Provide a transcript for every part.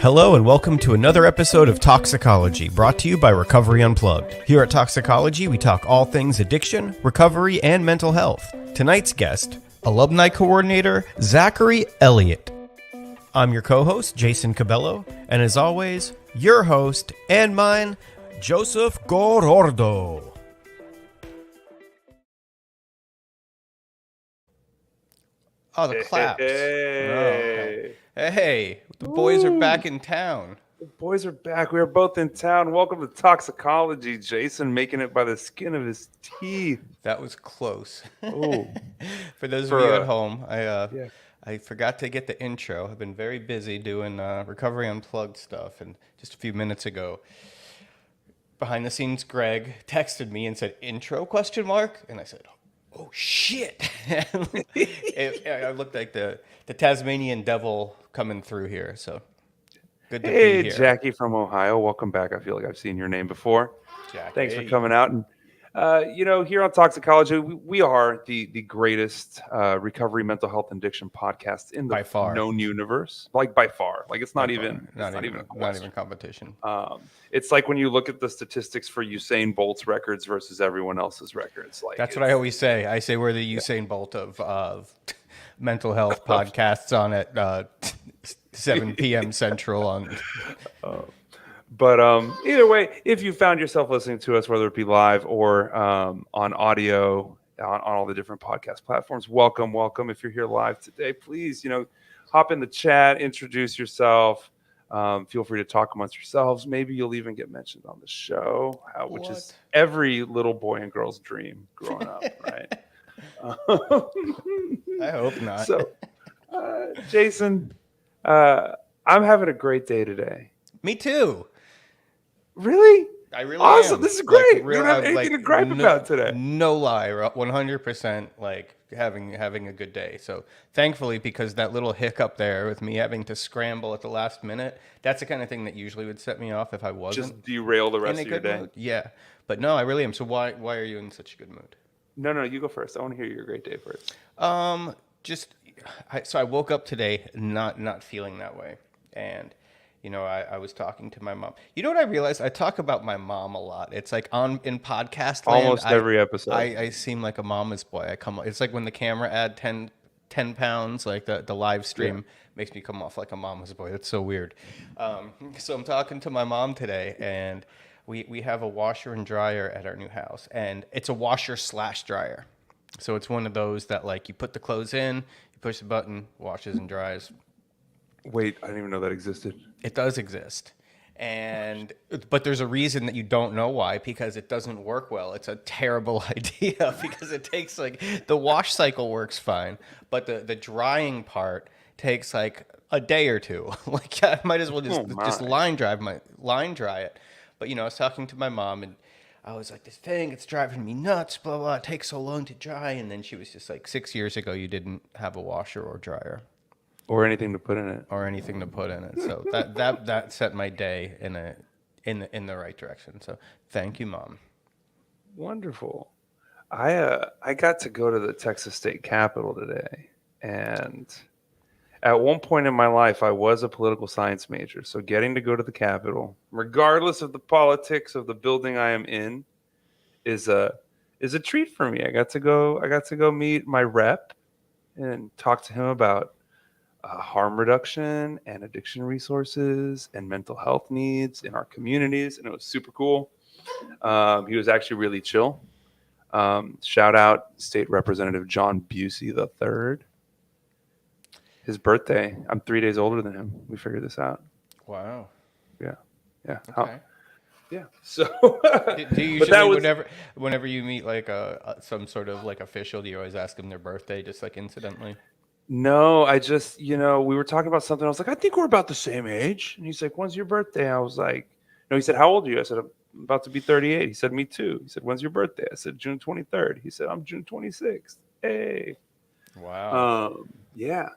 Hello and welcome to another episode of Talksicology, brought to you by Recovery Unplugged. Here at Talksicology, we talk all things addiction, recovery, and mental health. Tonight's guest, Alumni Coordinator Zachary Elliott. I'm your co-host, Jason Cabello, and as always, your host and mine, Joseph Gorordo. Oh, the claps. Hey. Oh, okay. Hey, the boys are back in town. The boys are back. We are both in town. Welcome to Toxicology. Jason making it by the skin of his teeth. That was close. Oh, For those of you at home, I forgot to get the intro. I've been very busy doing Recovery Unplugged stuff, and just a few minutes ago, behind the scenes, Greg texted me and said, "Intro?" ? And I said, "Oh shit!" I looked like the Tasmanian devil coming through here. So good to be here. Hey, Jackie from Ohio. Welcome back. I feel like I've seen your name before. Jackie. Thanks for coming out. And here on Toxicology, we are the greatest recovery, mental health, and addiction podcast in the known universe. Like by far. Like it's not even competition. It's like when you look at the statistics for Usain Bolt's records versus everyone else's records. Like that's what I always say. I say we're the Usain Bolt of mental health podcasts on at 7 p.m. Central on. But either way, if you found yourself listening to us, whether it be live or on audio on all the different podcast platforms, welcome. If you're here live today, please, hop in the chat, introduce yourself. Feel free to talk amongst yourselves. Maybe you'll even get mentioned on the show, which is every little boy and girl's dream growing up, right? I hope not. So, Jason, I'm having a great day today. Me too. Really? I really awesome. Am. This is great. You don't have anything to gripe about today. No lie, 100%. Like having a good day. So thankfully, because that little hiccup there with me having to scramble at the last minute, that's the kind of thing that usually would set me off if I wasn't. Just derail the rest of your day. Mood. Yeah, but no, I really am. So why are you in such a good mood? No, you go first. I want to hear your great day first. So I woke up today not feeling that way, and. I was talking to my mom. You know what I realized? I talk about my mom a lot. It's like in podcast land. Almost every episode. I seem like a mama's boy. It's like when the camera add 10 pounds, like the live stream makes me come off like a mama's boy. That's so weird. So I'm talking to my mom today, and we have a washer and dryer at our new house, and it's a washer/dryer. So it's one of those that like you put the clothes in, you push the button, washes and dries. Wait, I didn't even know that existed. It does exist. But there's a reason that you don't know why, because it doesn't work well. It's a terrible idea because it takes the wash cycle works fine, but the drying part takes like a day or two. Like I might as well just line dry it. But I was talking to my mom and I was like, this thing, it's driving me nuts, blah, blah, it takes so long to dry. And then she was just like, 6 years ago, you didn't have a washer or dryer. Or anything to put in it. So that set my day in the right direction. So thank you, Mom. Wonderful. I got to go to the Texas State Capitol today, and at one point in my life, I was a political science major. So getting to go to the Capitol, regardless of the politics of the building I am in, is a treat for me. I got to go meet my rep and talk to him about harm reduction and addiction resources and mental health needs in our communities. And it was super cool. He was actually really chill. Shout out State Representative John Busey III. His birthday. I'm 3 days older than him. We figured this out. Wow. Yeah. Okay. Yeah. So do you usually, whenever you meet like some sort of like official, do you always ask them their birthday just like incidentally? No, I just, we were talking about something. I was like, I think we're about the same age. And he's like, when's your birthday? I was like, no, he said, how old are you? I said, I'm about to be 38. He said, me too. He said, when's your birthday? I said, June 23rd. He said, I'm June 26th. Hey. Wow. Yeah.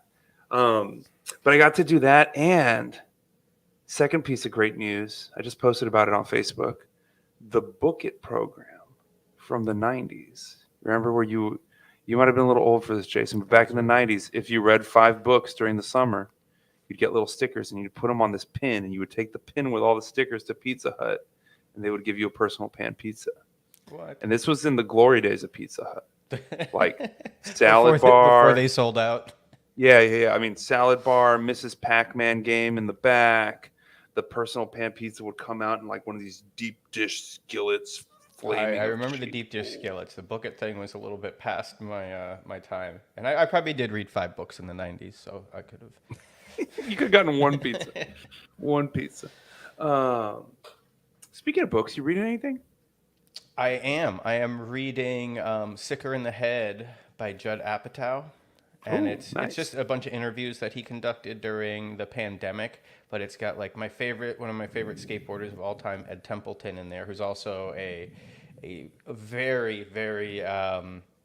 But I got to do that. And second piece of great news, I just posted about it on Facebook. The Book It program from the 90s. Remember where you might have been a little old for this, Jason, but back in the 90s, if you read 5 books during the summer, you'd get little stickers and you'd put them on this pin, and you would take the pin with all the stickers to Pizza Hut, and they would give you a personal pan pizza. What? And this was in the glory days of Pizza Hut, like salad before bar. they sold out. Yeah. I mean, salad bar, Mrs. Pac-Man game in the back. The personal pan pizza would come out in like one of these deep dish skillets. I remember the deep dish skillets. The book it thing was a little bit past my my time, and I probably did read 5 books in the '90s, so I could have. You could have gotten one pizza. One pizza. Speaking of books, you reading anything? I am. I am reading "Sicker in the Head" by Judd Apatow, and Ooh, it's nice. just a bunch of interviews that he conducted during the pandemic. But it's got like one of my favorite skateboarders of all time, Ed Templeton, in there, who's also a very very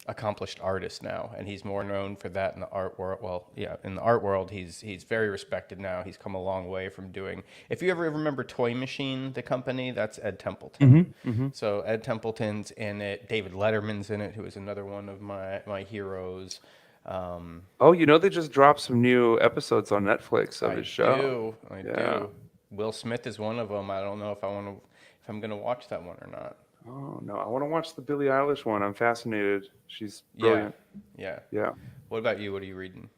accomplished artist now, and he's more known for that in the art world. Well, yeah, in the art world, he's very respected now. He's come a long way from doing. If you ever remember Toy Machine, the company, that's Ed Templeton. So Ed Templeton's in it. David Letterman's in it, who is another one of my heroes. Oh, they just dropped some new episodes on Netflix of his show. I Yeah. do. Will Smith is one of them. I don't know if I'm gonna watch that one or not. Oh no, I want to watch the Billie Eilish one. I'm fascinated. She's brilliant. Yeah. Yeah. What about you? What are you reading?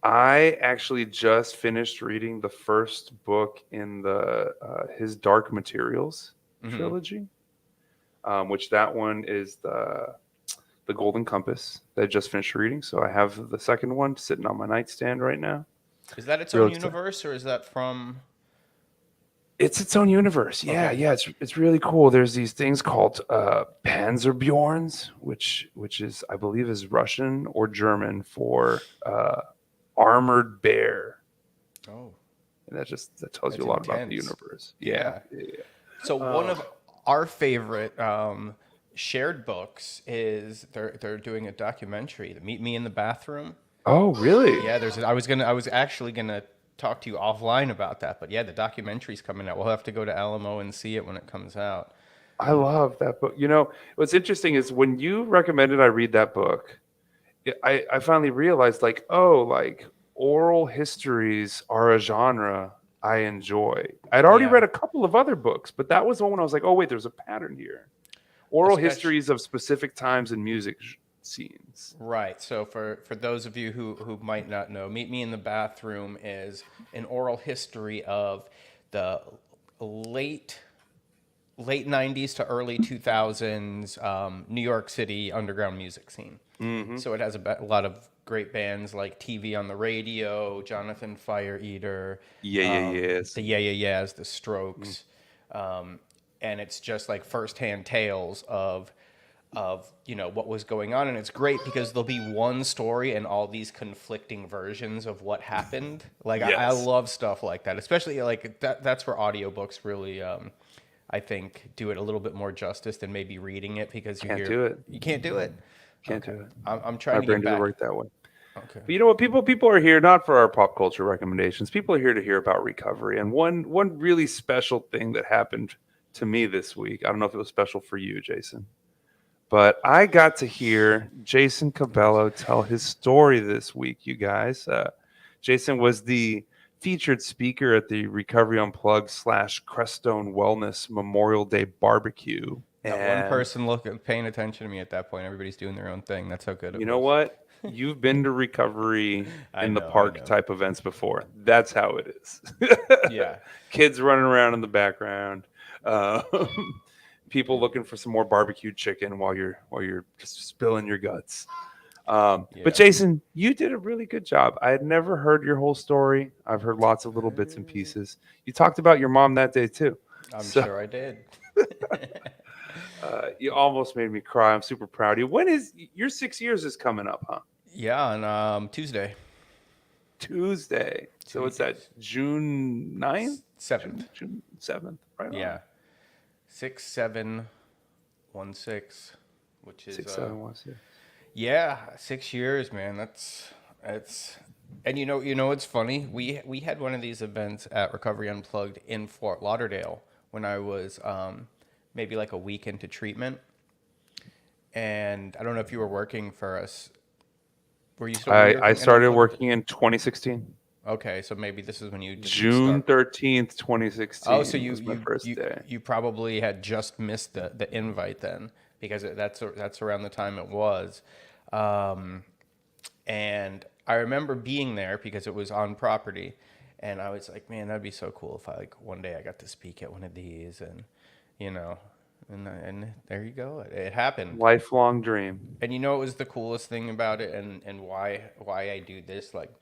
I actually just finished reading the first book in the his Dark Materials trilogy, which that one is the Golden Compass that I just finished reading. So I have the second one sitting on my nightstand right now. Is that its Real own excited. universe, or is that from? It's its own universe. Yeah, Okay. yeah. It's really cool. There's these things called Panzerbjorns, which is I believe is Russian or German for armored bear. Oh, And that tells that's you a lot about the intense. universe. Yeah. Yeah. So one of our favorite shared books is they're doing a documentary, the Meet Me in the Bathroom. Oh, really? Yeah, I was actually gonna talk to you offline about that, but yeah, the documentary's coming out. We'll have to go to Alamo and see it when it comes out. I love that book. What's interesting is when you recommended I read that book, I finally realized like oral histories are a genre I enjoy. I'd already Yeah. read a couple of other books, but that was the one I was like, oh wait, there's a pattern here. Oral histories of specific times and music scenes. Right. So for those of you who might not know, Meet Me in the Bathroom is an oral history of the late 90s to early 2000s New York City underground music scene. So it has a lot of great bands like TV on the Radio, Jonathan Fire Eater, Yes. the Yeah Yeah Yeahs, the Strokes, and it's just like firsthand tales of what was going on, and it's great because there'll be one story and all these conflicting versions of what happened. Like I Yes. love stuff like that, especially like that's where audiobooks really I think do it a little bit more justice than maybe reading it, because you Can't hear do it. you can't do it. Can't do it. I'm trying My to brain get doesn't back. work that way. Okay. But you know what? People are here not for our pop culture recommendations. People are here to hear about recovery. And one really special thing that happened to me this week. I don't know if it was special for you, Jason, but I got to hear Jason Cabello tell his story this week. You guys, Jason was the featured speaker at the Recovery Unplugged / Crestone Wellness Memorial Day barbecue. Not one person paying attention to me at that point. Everybody's doing their own thing. That's how good it was. You know what? You've been to recovery in the I park know. type events before. That's how it is. Yeah. Kids running around in the background. People looking for some more barbecued chicken while you're just spilling your guts. But Jason, you did a really good job. I had never heard your whole story. I've heard lots of little bits and pieces. You talked about your mom that day too. I'm sure I did. You almost made me cry. I'm super proud of you. When is your 6 years is coming up, huh? Yeah, on Tuesday. So it's that June 9th? 7th. June 7th, right? Yeah. 6716, which is 6716. yeah, 6 years, man. That's and you know it's funny. We had one of these events at Recovery Unplugged in Fort Lauderdale when I was maybe like a week into treatment. And I don't know if you were working for us. Were you still I started working in 2016. Okay, so maybe this is when you just June 13th, 2016 Oh, so was my first day. you probably had just missed the invite then, because that's around the time it was, um, and I remember being there because it was on property, and I was like, man, that'd be so cool if I like one day I got to speak at one of these, and you know, and there you go, it happened. Lifelong dream. And you know what was the coolest thing about it, and why I do this? Like,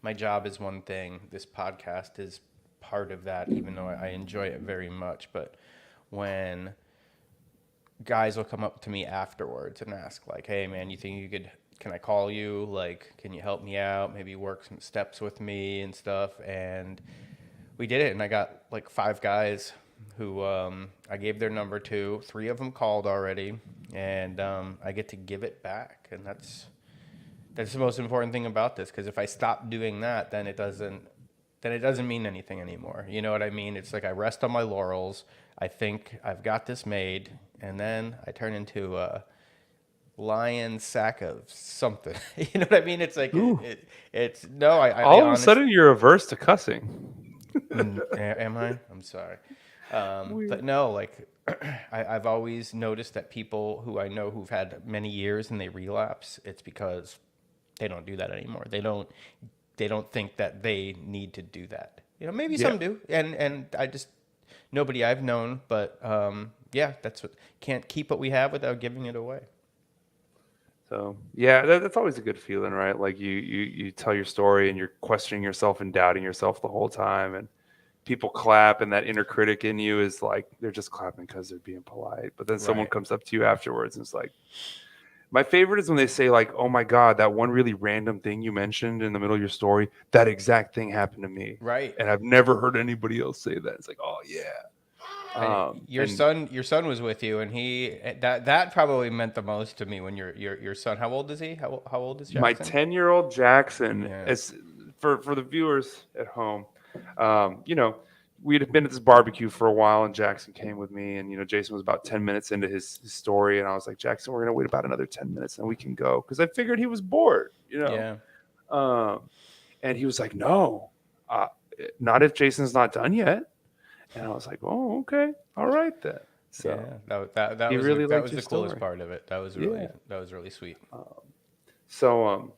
my job is one thing. This podcast is part of that, even though I enjoy it very much. But when guys will come up to me afterwards and ask, like, "Hey, man, you think you could? Can I call you? Like, can you help me out? Maybe work some steps with me and stuff?" And we did it, and I got like 5 guys who I gave their number to. 3 of them called already, and I get to give it back, and that's the most important thing about this. Because if I stop doing that, then it doesn't mean anything anymore. You know what I mean? It's like I rest on my laurels. I think I've got this made, and then I turn into a lion sack of something. You know what I mean? It's like it's no. All of a sudden, you're averse to cussing. Am I? I'm sorry. But no, like I've always noticed that people who I know who've had many years and they relapse, it's because they don't do that anymore. They don't think that they need to do that. You know, maybe some do, and I just nobody I've known, but yeah, that's what can't keep what we have without giving it away. So yeah, that's always a good feeling, right? Like you tell your story and you're questioning yourself and doubting yourself the whole time, and people clap, and that inner critic in you is like, they're just clapping because they're being polite. But then someone comes up to you afterwards and it's like, my favorite is when they say like, oh my God, that one really random thing you mentioned in the middle of your story, that exact thing happened to me. Right. And I've never heard anybody else say that. It's like, oh yeah. Your son was with you, and that probably meant the most to me when your son. How old is he? How old is Jackson? My 10-year-old Jackson, as for the viewers at home, you know, we'd been at this barbecue for a while, and Jackson came with me, and you know, Jason was about 10 minutes into his story, and I was like, Jackson, we're gonna wait about another 10 minutes, and we can go, because I figured he was bored, you know. Yeah. And he was like, no, not if Jason's not done yet. And I was like, oh, okay, all right then. So yeah, that was really that was your the coolest story. part of it. That was really sweet. So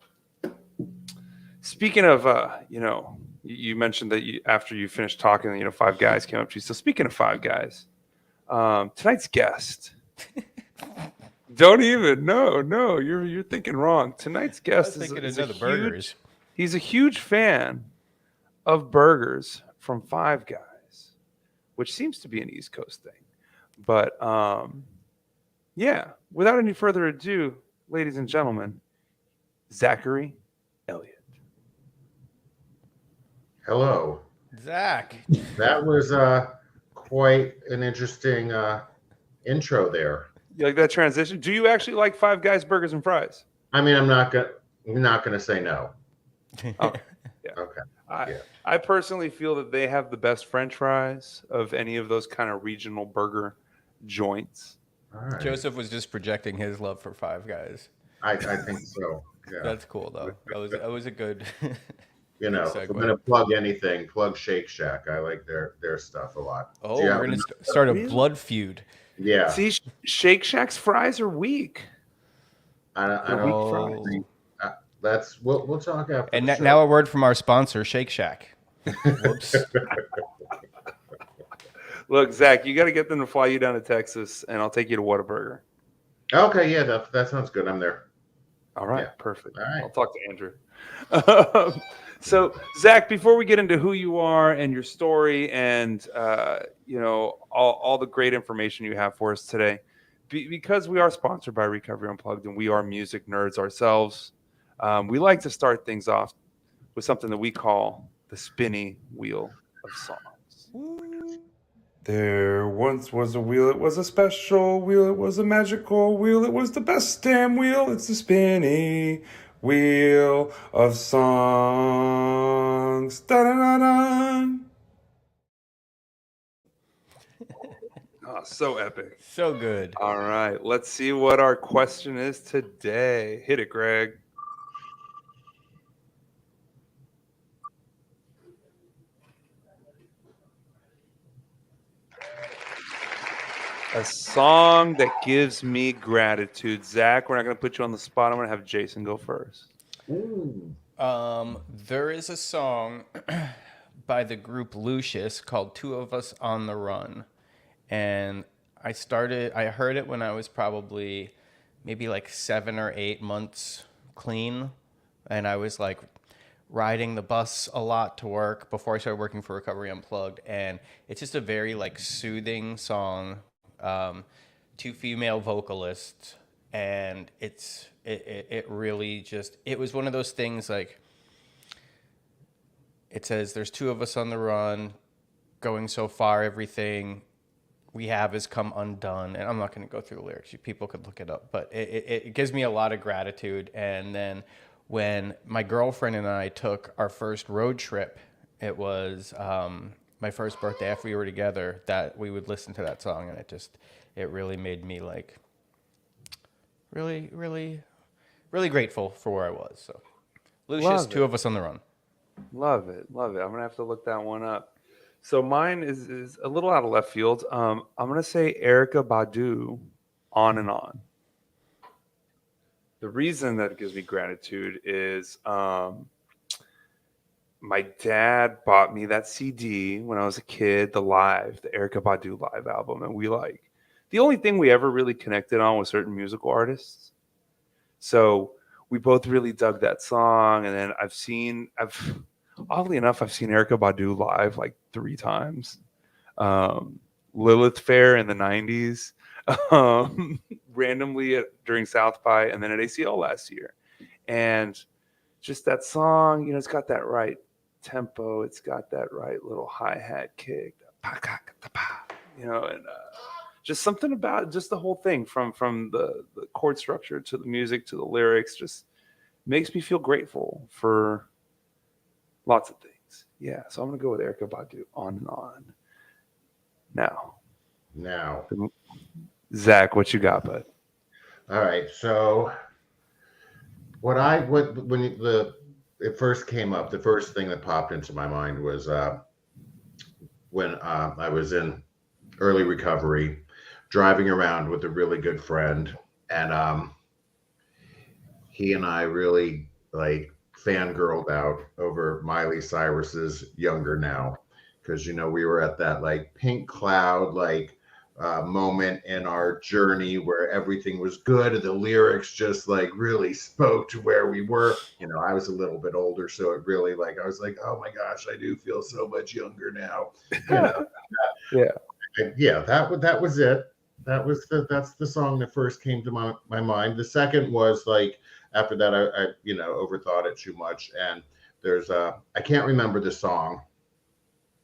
speaking of, you know, you mentioned that after you finished talking, you know, 5 guys came up to you. So speaking of 5 guys, tonight's guest. Don't even no, you're thinking wrong. Tonight's guest burgers. He's a huge fan of burgers from 5 Guys, which seems to be an East Coast thing. But yeah, without any further ado, ladies and gentlemen, Zachary Elliott. Hello. Zach. That was quite an interesting intro there. You like that transition? Do you actually like 5 Guys burgers and fries? I mean, I'm not gonna say no. Oh, yeah. Okay. I personally feel that they have the best French fries of any of those kind of regional burger joints. All right. Joseph was just projecting his love for 5 Guys. I think so. Yeah. That's cool though. That was a good. You know, if I'm gonna plug anything, plug Shake Shack. I like their stuff a lot. Oh, we're gonna start a blood feud. Yeah. See, Shake Shack's fries are weak. I don't think that's we'll talk after. And the show. now a word from our sponsor, Shake Shack. Whoops. Look, Zach, you got to get them to fly you down to Texas, and I'll take you to Whataburger. Okay, yeah, that sounds good. I'm there. All right, Yeah. perfect. All right. I'll talk to Andrew. So, Zach, before we get into who you are and your story and, you know, all the great information you have for us today, because we are sponsored by Recovery Unplugged and we are music nerds ourselves, we like to start things off with something that we call the spinny wheel of songs. There once was a wheel, it was a special wheel, it was a magical wheel, it was the best damn wheel, it's the spinny wheel of songs. Da-da-da-da. Oh, so epic. So good. All right, let's see what our question is today. Hit it, Greg. A song that gives me gratitude. Zach, we're not going to put you on the spot. I'm going to have Jason go first. Ooh. There is a song by the group Lucius called Two of Us on the Run. And I heard it when I was probably maybe like 7 or 8 months clean. And I was like riding the bus a lot to work before I started working for Recovery Unplugged. And it's just a very like soothing song. Two female vocalists. And it really just, it was one of those things like, it says, there's two of us on the run, going so far, everything we have has come undone. And I'm not going to go through the lyrics. People could look it up. But it gives me a lot of gratitude. And then when my girlfriend and I took our first road trip, it was my first birthday after we were together, that we would listen to that song. And it really made me like really, really, really grateful for where I was. So Lucius, Two of Us on the Run. Love it. Love it. I'm going to have to look that one up. So mine is a little out of left field. I'm going to say Erykah Badu, On and On. The reason that it gives me gratitude is my dad bought me that CD when I was a kid, the Erykah Badu live album. And the only thing we ever really connected on was certain musical artists. So we both really dug that song. And then oddly enough, I've seen Erykah Badu live like 3 times. Lilith Fair in the 90s, randomly during South by, and then at ACL last year. And just that song, it's got that right tempo. It's got that right little hi-hat kick, and just something about just the whole thing from the chord structure to the music to the lyrics just makes me feel grateful for lots of things. Yeah, so I'm going to go with Erykah Badu, On and On. Now, Zach, what you got, bud? All right. So when it first came up, the first thing that popped into my mind was when I was in early recovery, driving around with a really good friend, and he and I really like fangirled out over Miley Cyrus's Younger Now, because we were at that like pink cloud moment in our journey where everything was good and the lyrics just like really spoke to where we were. I was a little bit older, so it really I was like, oh my gosh, I do feel so much younger now. Yeah, that was it. That's the song that first came to my mind. The second was after that I overthought it too much, and there's I can't remember the song,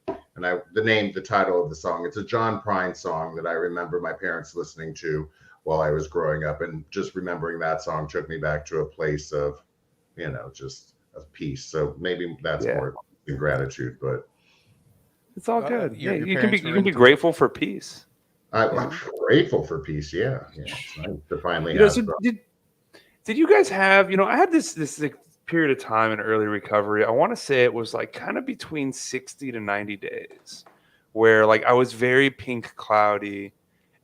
and the title of the song. It's a John Prine song that I remember my parents listening to while I was growing up, and just remembering that song took me back to a place of just of peace. So maybe that's more than gratitude, but it's all good. You can be grateful for peace. I'm grateful for peace. Yeah. It's nice to finally have. Did you guys have? I had this period of time in early recovery. I want to say it was kind of between 60 to 90 days, where I was very pink cloudy,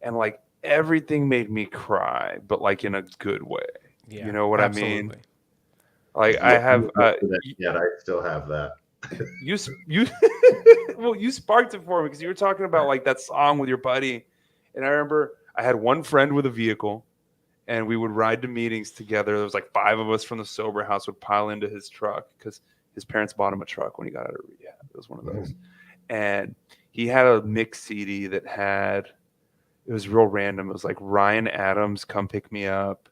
and everything made me cry, but in a good way. Yeah, you know what absolutely. I mean? I have. I still have that. You well, you sparked it for me because you were talking about that song with your buddy, and I remember I had one friend with a vehicle, and we would ride to meetings together. There was 5 of us from the sober house would pile into his truck because his parents bought him a truck when he got out of rehab. It was one of those, and he had a mix CD that it was real random. It was Ryan Adams, Come Pick Me Up,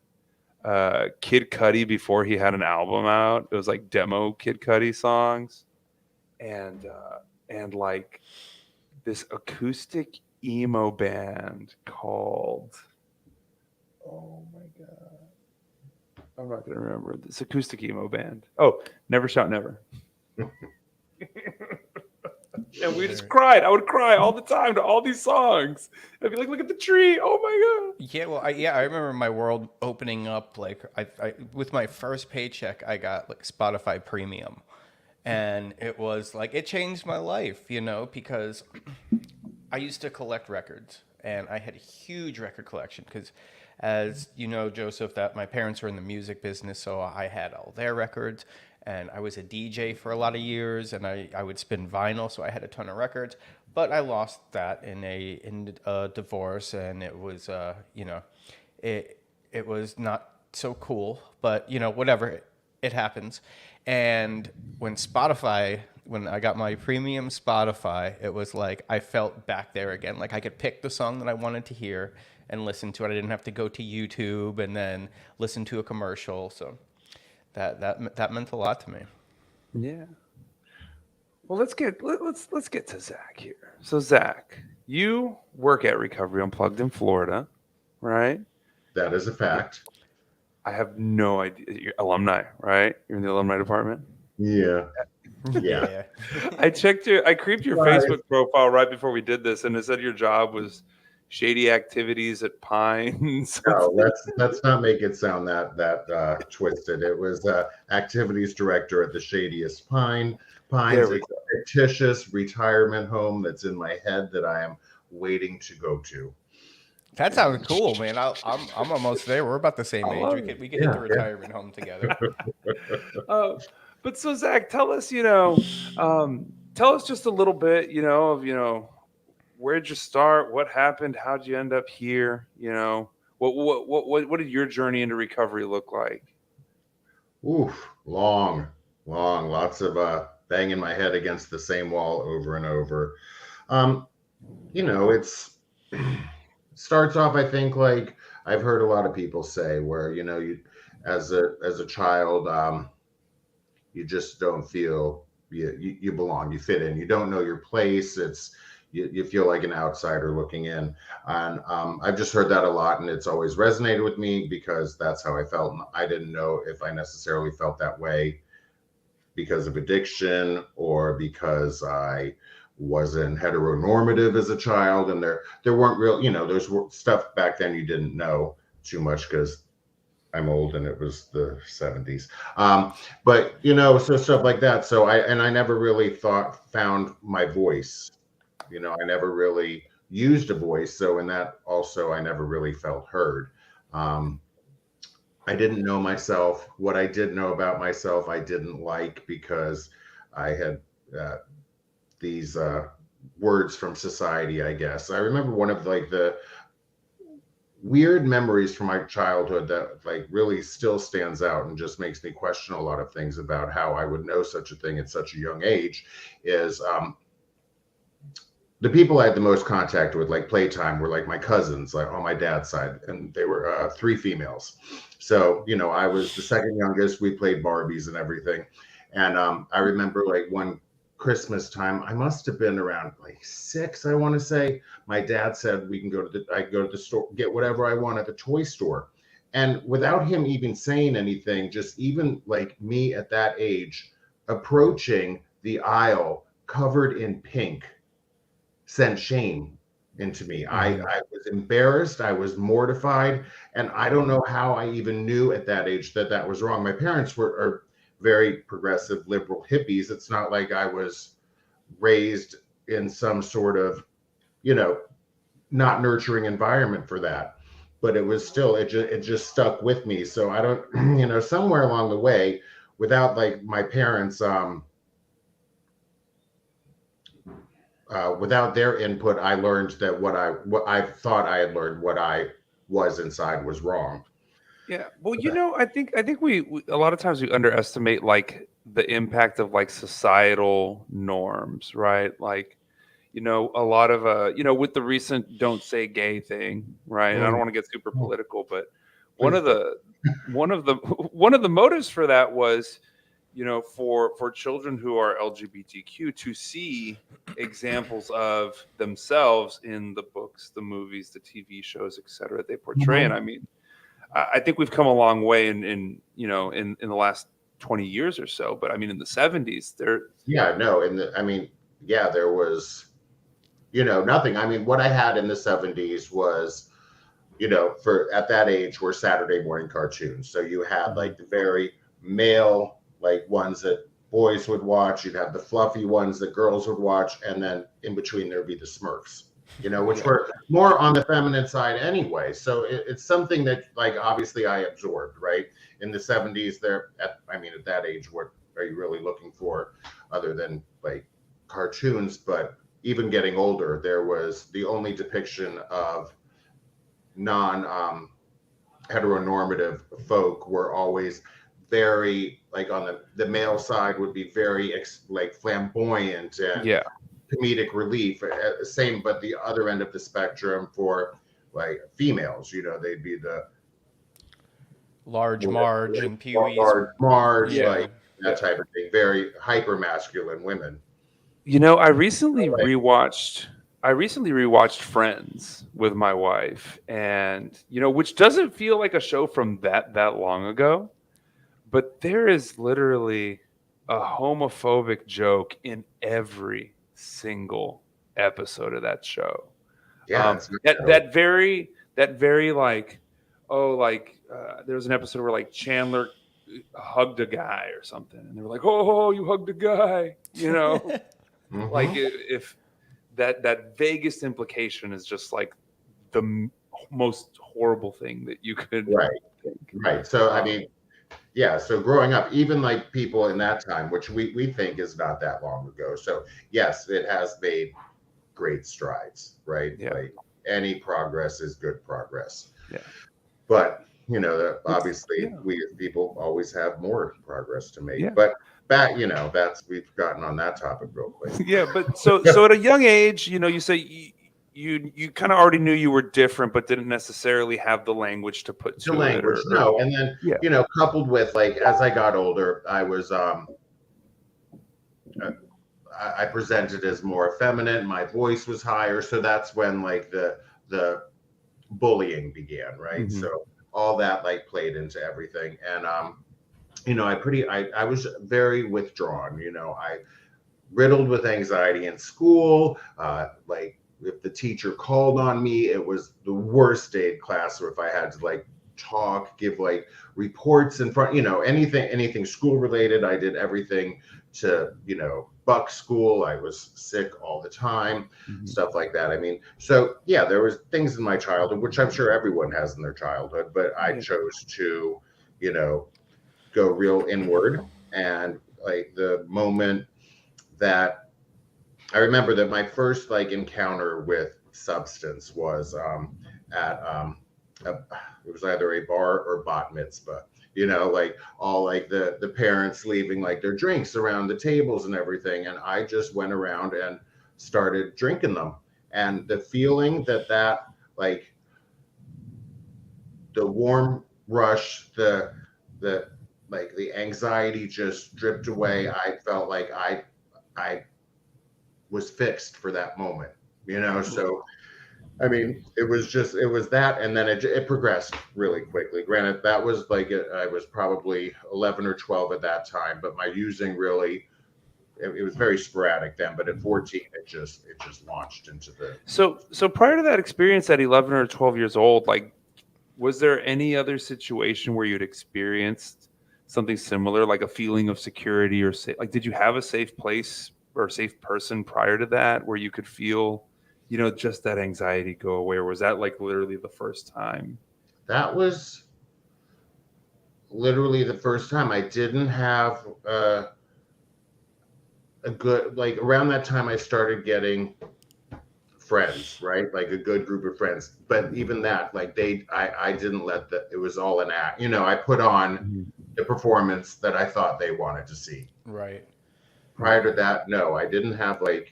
Kid Cudi before he had an album out. It was demo Kid Cudi songs. And this acoustic emo band called, oh my god, I'm not gonna remember this acoustic emo band. Oh, Never Shout Never. And we just cried. I would cry all the time to all these songs. I'd be like, look at the tree. Oh my god. Yeah, well, I remember my world opening up. I with my first paycheck, I got Spotify Premium. And it was it changed my life, because I used to collect records, and I had a huge record collection because, as you know, Joseph, that my parents were in the music business, so I had all their records, and I was a DJ for a lot of years, and I would spin vinyl, so I had a ton of records. But I lost that in a divorce, and it was it was not so cool, but whatever, it happens. And when I got my premium Spotify, it was like I felt back there again. Like I could pick the song that I wanted to hear and listen to it. I didn't have to go to YouTube and then listen to a commercial. So that meant a lot to me. Yeah. Well, let's get to Zach here. So Zach, you work at Recovery Unplugged in Florida, right? That is a fact. I have no idea. You're alumni, right? You're in the alumni department. Yeah. Yeah. I creeped your Facebook profile right before we did this, and it said your job was shady activities at Pines. No, let's not make it sound that twisted. It was activities director at the shadiest Pines. It's a fictitious retirement home that's in my head that I am waiting to go to. That sounds cool, man. I'm almost there. We're about the same age. We could hit the retirement home together. But so Zach, tell us just a little bit, of where'd you start, what happened, how'd you end up here, what did your journey into recovery look like? Oof, long, lots of banging my head against the same wall over and over. It's starts off, I think, like I've heard a lot of people say, where you as a child, you just don't feel you belong, you fit in, you don't know your place. You feel like an outsider looking in, and I've just heard that a lot, and it's always resonated with me because that's how I felt. And I didn't know if I necessarily felt that way because of addiction or because I wasn't heteronormative as a child, and there weren't real, there's stuff back then you didn't know too much because I'm old and it was the 70s. But so stuff like that. So I never really found my voice. I never really used a voice. So in that also, I never really felt heard. I didn't know myself. What I did know about myself, I didn't like because I had these words from society, I guess. I remember one of the weird memories from my childhood that really still stands out and just makes me question a lot of things about how I would know such a thing at such a young age is the people I had the most contact with, playtime, were my cousins, on my dad's side, and they were 3 females. So, I was the second youngest. We played Barbies and everything. And I remember one Christmas time, I must have been around 6, I want to say. My dad said I go to the store, get whatever I want at the toy store. And without him even saying anything, just even me at that age, approaching the aisle covered in pink sent shame into me. I was embarrassed. I was mortified. And I don't know how I even knew at that age that was wrong. My parents are very progressive, liberal hippies. It's not like I was raised in some sort of, not nurturing environment for that. But it was still, it just stuck with me. So I don't, somewhere along the way, without my parents, without their input, I learned that what I thought I had learned, what I was inside, was wrong. Yeah. Well, I think we a lot of times we underestimate the impact of societal norms, right? A lot of with the recent "don't say gay" thing, right? And I don't want to get super political, but one of the motives for that was, for children who are LGBTQ to see examples of themselves in the books, the movies, the TV shows, etc. they portray. And I mean, I think we've come a long way in the last 20 years or so. But I mean, in the 70s, there was nothing. I mean, what I had in the 70s was, for at that age, were Saturday morning cartoons. So you had the very male, ones that boys would watch. You'd have the fluffy ones that girls would watch, and then in between there'd be the Smurfs. which were more on the feminine side anyway. So it's something that, like, obviously I absorbed, right? In the 70s, at that age, what are you really looking for other than like cartoons? But even getting older, there was the only depiction of non heteronormative folk were always very, like, on the male side would be very like flamboyant and Yeah. comedic relief. Same, but the other end of the spectrum for like females, they'd be the Large Marge and Pee Wee's. Large Marge, Yeah. like that type of thing. Very hyper masculine women. I recently rewatched Friends with my wife, and which doesn't feel like a show from that long ago, but there is literally a homophobic joke in every single episode of that show. Yeah, that very like, there was an episode where like Chandler hugged a guy or something, and they were like, "Oh, you hugged a guy," Like if that vaguest implication is just like the most horrible thing that you could think. Right. So so growing up, even like people in that time, which we think is not that long ago. So yes, it has made great strides, right? Yeah. Like any progress is good progress. Yeah. But obviously we as people always have more progress to make. Yeah. But that, we've gotten on that topic real quick. Yeah, but so at a young age, you say you kind of already knew you were different, but didn't necessarily have the language to put to it. No. And then, coupled with, like, as I got older, I was, I presented as more feminine. My voice was higher. So that's when, like, the bullying began, right? Mm-hmm. So all that, like, played into everything. And, I was very withdrawn, I riddled with anxiety in school. Like, if the teacher called on me, it was the worst day in class. Or if I had to, like, give like reports in front, anything school related, I did everything to, buck school. I was sick all the time, stuff like that. So yeah, there was things in my childhood, which I'm sure everyone has in their childhood, but I chose to, go real inward. And like the moment that I remember that my first like encounter with substance was it was either a bar or bat mitzvah, like all like the parents leaving like their drinks around the tables and everything. And I just went around and started drinking them. And the feeling that like the warm rush, the like the anxiety just dripped away. I felt like I was fixed for that moment, so it was that, and then it progressed really quickly. Granted, that was like I was probably 11 or 12 at that time, but my using really, it was very sporadic then. But at 14, it just launched into the. So prior to that experience at 11 or 12 years old, like, was there any other situation where you'd experienced something similar, like a feeling of security or like, did you have a safe place or a safe person prior to that where you could feel, just that anxiety go away? Or was that like literally the first time? That was literally the first time. I didn't have a good, like, around that time I started getting friends, right? Like a good group of friends. But even that, like I didn't let it was all an act. I put on the performance that I thought they wanted to see. Right. Prior to that, no, I didn't have like,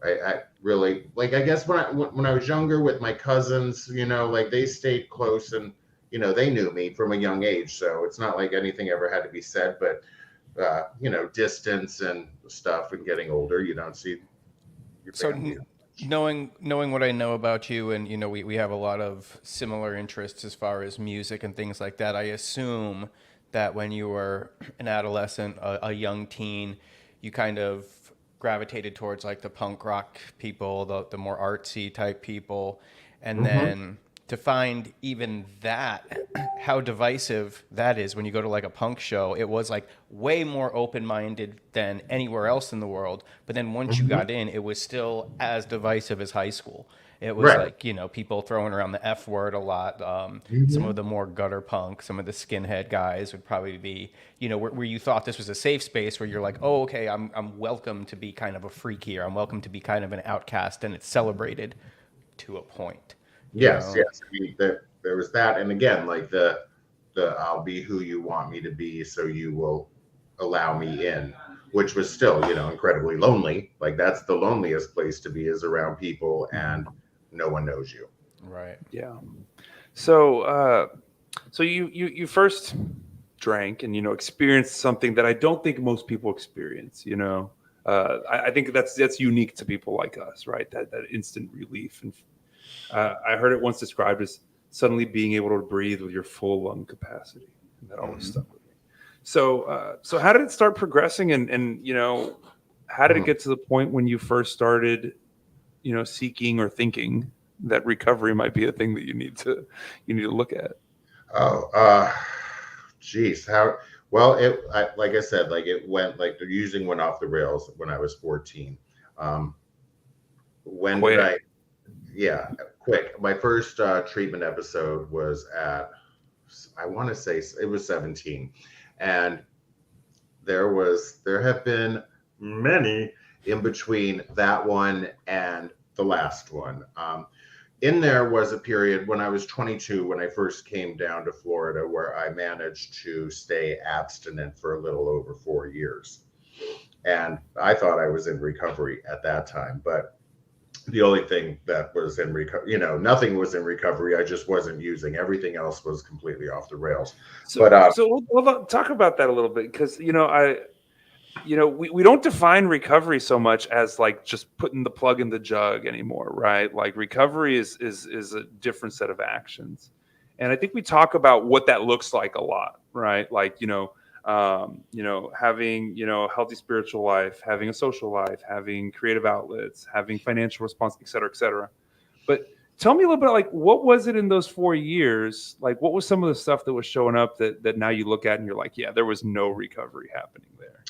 I really, like, I guess when I was younger with my cousins, like they stayed close and, they knew me from a young age. So it's not like anything ever had to be said, but, distance and stuff and getting older, you don't see your family. So knowing what I know about you, and we have a lot of similar interests as far as music and things like that, I assume that when you were an adolescent, a young teen, you kind of gravitated towards like the punk rock people, the more artsy type people. And then to find even that, how divisive that is when you go to like a punk show. It was like way more open-minded than anywhere else in the world. But then once you got in, it was still as divisive as high school. It was Right. like, people throwing around the F word a lot. Some of Mhm. the more gutter punk, some of the skinhead guys would probably be, where you thought this was a safe space where you're like, oh, okay, I'm welcome to be kind of a freak here. I'm welcome to be kind of an outcast, and it's celebrated to a point, Yes, yes. I mean, there was that, and again, like the I'll be who you want me to be, so you will allow me in, which was still, incredibly lonely. Like that's the loneliest place to be, is around people and no one knows you. Right. Yeah. So you first drank and experienced something that I don't think most people experience. I think that's unique to people like us, right? That instant relief. And I heard it once described as suddenly being able to breathe with your full lung capacity, and that always stuck with me. So how did it start progressing, and how did it get to the point when you first started, seeking or thinking that recovery might be a thing that you need to look at? Oh, geez, how well like I said, like it went, like the using went off the rails when I was 14. When did Quick. Yeah, quick. My first treatment episode was at, I want to say it was 17, and there have been many in between that one and the last one. In there was a period when I was 22, when I first came down to Florida, where I managed to stay abstinent for a little over 4 years. And I thought I was in recovery at that time, but the only thing that was in recovery, nothing was in recovery. I just wasn't using. Everything else was completely off the rails. So, But we'll talk about that a little bit, because we don't define recovery so much as like just putting the plug in the jug anymore, right? Like recovery is a different set of actions, and I think we talk about what that looks like a lot, right? Like having a healthy spiritual life, having a social life, having creative outlets, having financial response, et cetera, et cetera. But tell me a little bit, like, what was it in those 4 years? Like, what was some of the stuff that was showing up that now you look at and you're like, yeah, there was no recovery happening there?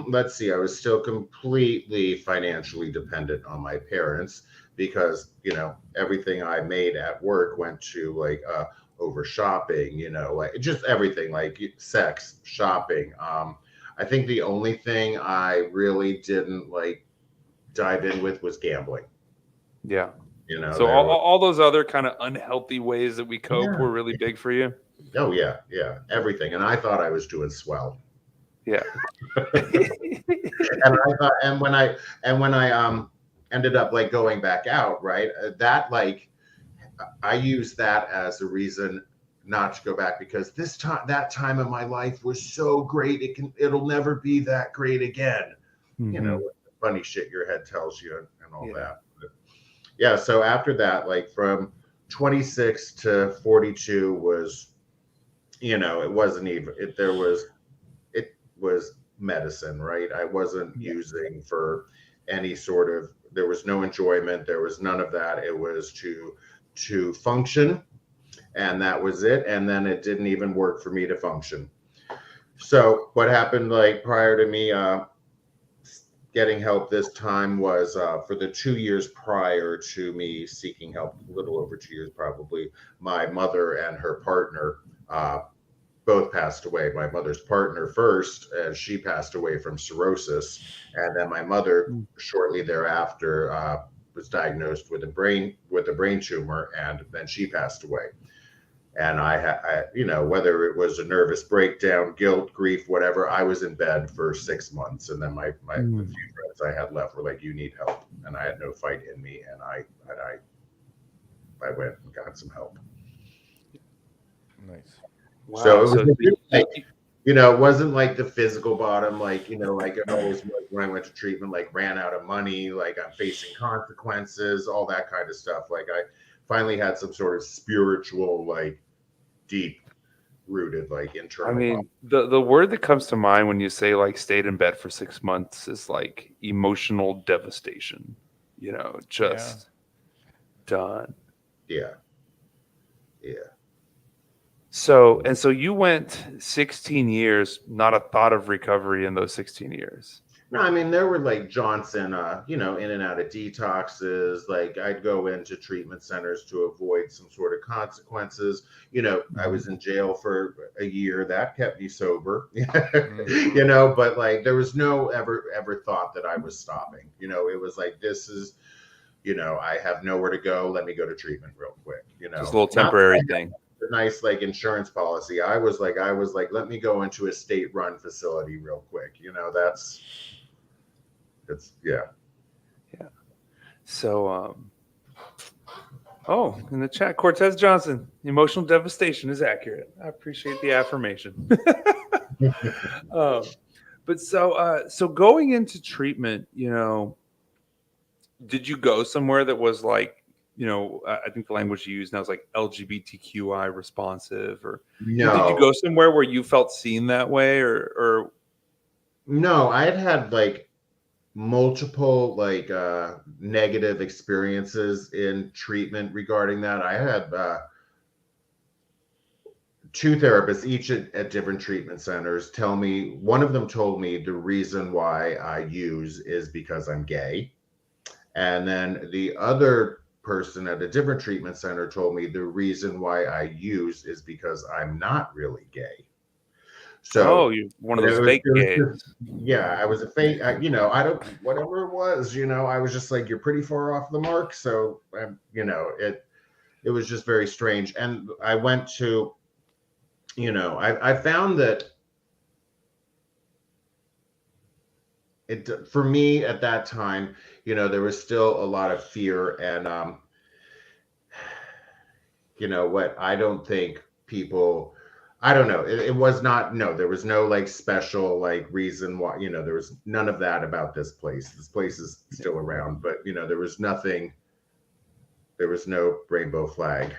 let's see. I was still completely financially dependent on my parents, because everything I made at work went to like over shopping. Like just everything, like sex, shopping. I think the only thing I really didn't like dive in with was gambling. Yeah. So There was, all those other kind of unhealthy ways that we cope yeah. were really big for you. Oh yeah, everything. And I thought I was doing swell. Yeah. And I thought, and when I ended up like going back out, right? That like I used that as a reason not to go back, because that time of my life was so great. It'll never be that great again. Mm-hmm. Funny shit your head tells you and all Yeah. that. But yeah. So after that, like from 26 to 42 was, it wasn't even, it was medicine, right? I wasn't using for any sort of, there was no enjoyment. There was none of that. It was to function, and that was it. And then it didn't even work for me to function. So what happened, like prior to me getting help this time, was for the 2 years prior to me seeking help, a little over 2 years probably, my mother and her partner both passed away. My mother's partner first, and she passed away from cirrhosis, and then my mother shortly thereafter was diagnosed with a brain tumor, and then she passed away. And I whether it was a nervous breakdown, guilt, grief, whatever, I was in bed for 6 months, and then the few friends I had left were like, "You need help," and I had no fight in me, and I went and got some help. Nice. Wow. So it was like, it wasn't like the physical bottom, like, like it always was when I went to treatment, like ran out of money, like I'm facing consequences, all that kind of stuff. Like I finally had some sort of spiritual, like deep rooted, like internal. I mean, the word that comes to mind when you say like stayed in bed for 6 months is like emotional devastation, just done. Yeah. Yeah. So you went 16 years, not a thought of recovery in those 16 years. No, I mean, there were like Johnson, in and out of detoxes. Like I'd go into treatment centers to avoid some sort of consequences. I was in jail for a year. That kept me sober, but like there was no ever thought that I was stopping. It was like, this is, I have nowhere to go. Let me go to treatment real quick, Just a little temporary thing. A nice like insurance policy. I was like, let me go into a state-run facility real quick. Yeah. So, in the chat, Cortez Johnson, emotional devastation is accurate. I appreciate the affirmation. But so going into treatment, did you go somewhere that was like, I think the language you use now is like LGBTQI responsive, or No. Did you go somewhere where you felt seen that way, or? No, I had like multiple like negative experiences in treatment regarding that. I had two therapists, each at different treatment centers, tell me, one of them told me the reason why I use is because I'm gay. And then the other person at a different treatment center told me the reason why I use is because I'm not really gay. So, you're one of those fake gays. Yeah, I was a fake. I don't, whatever it was. I was just like, you're pretty far off the mark. So, it was just very strange. And I went to, I found that for me at that time, there was still a lot of fear, and I don't think people. I don't know. It was not, no, there was no like special like reason why, there was none of that about this place. This place is still around, but there was nothing, there was no rainbow flag.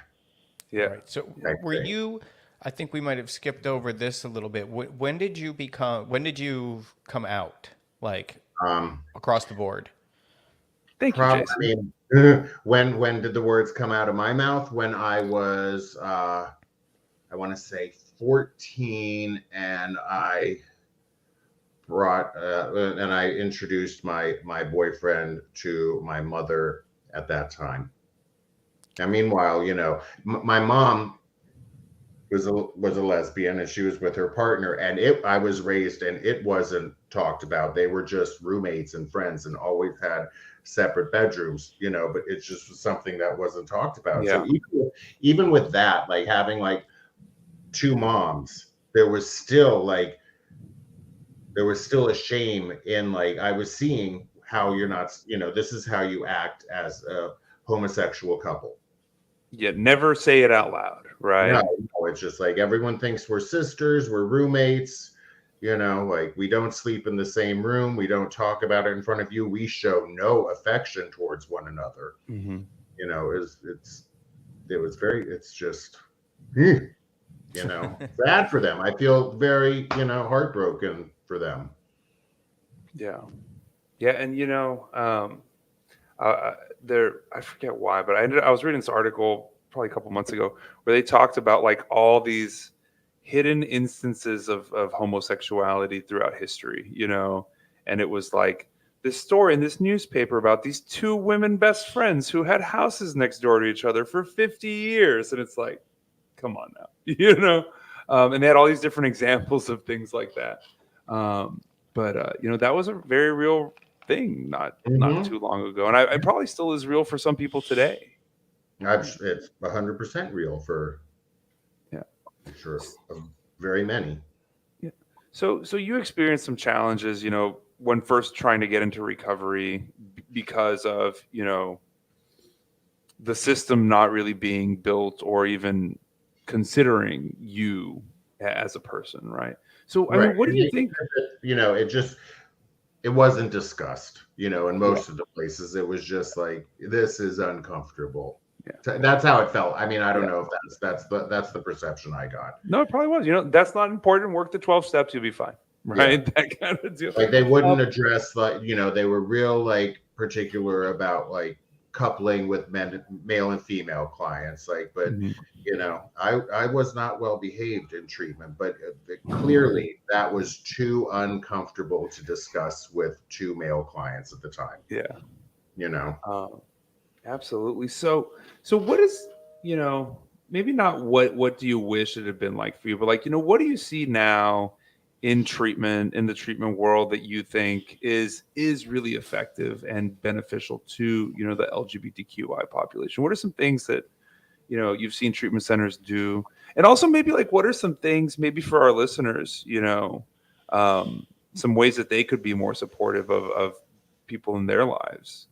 Yeah. Right. So were you, I think we might have skipped over this a little bit. When did you come out, like across the board? Thank you, Jason. I mean, when did the words come out of my mouth? When I was, I want to say 14, and I brought and I introduced my boyfriend to my mother at that time. And meanwhile, my mom was a lesbian, and she was with her partner, and I was raised, and it wasn't talked about. They were just roommates and friends, and always had separate bedrooms, but it just was something that wasn't talked about. Yeah. So even with that, like having like two moms, there was still a shame in like, I was seeing how you're not, this is how you act as a homosexual couple. Yeah, never say it out loud, right? No, it's just like everyone thinks we're sisters, we're roommates, like we don't sleep in the same room, we don't talk about it in front of you, we show no affection towards one another. Mm-hmm. It's just sad for them. I feel very, heartbroken for them. Yeah. And I forget why, but I was reading this article probably a couple months ago where they talked about like all these hidden instances of homosexuality throughout history, and it was like this story in this newspaper about these two women best friends who had houses next door to each other for 50 years. And it's like, come on now, and they had all these different examples of things like that. But that was a very real thing not too long ago. And it probably still is real for some people today. It's 100% real for sure. Very many. Yeah. So you experienced some challenges, when first trying to get into recovery because of, the system not really being built or even considering you as a person, right? So, I mean, what do you think? It wasn't discussed, in most of the places. It was just like, this is uncomfortable. Yeah. That's how it felt. I mean, I don't know if that's the perception I got. No, it probably was. That's not important. Work the 12 steps, you'll be fine. Right? Yeah. That kind of deal. Like they wouldn't address, like, they were real like particular about like coupling with male and female clients. Like, but Mhm. you know, I was not well behaved in treatment, but clearly that was too uncomfortable to discuss with two male clients at the time. Yeah. You know. Absolutely. So what is, maybe not what do you wish it had been like for you, but like, what do you see now in treatment, in the treatment world, that you think is really effective and beneficial to, the LGBTQI population? What are some things that, you've seen treatment centers do? And also maybe like, what are some things maybe for our listeners, some ways that they could be more supportive of people in their lives?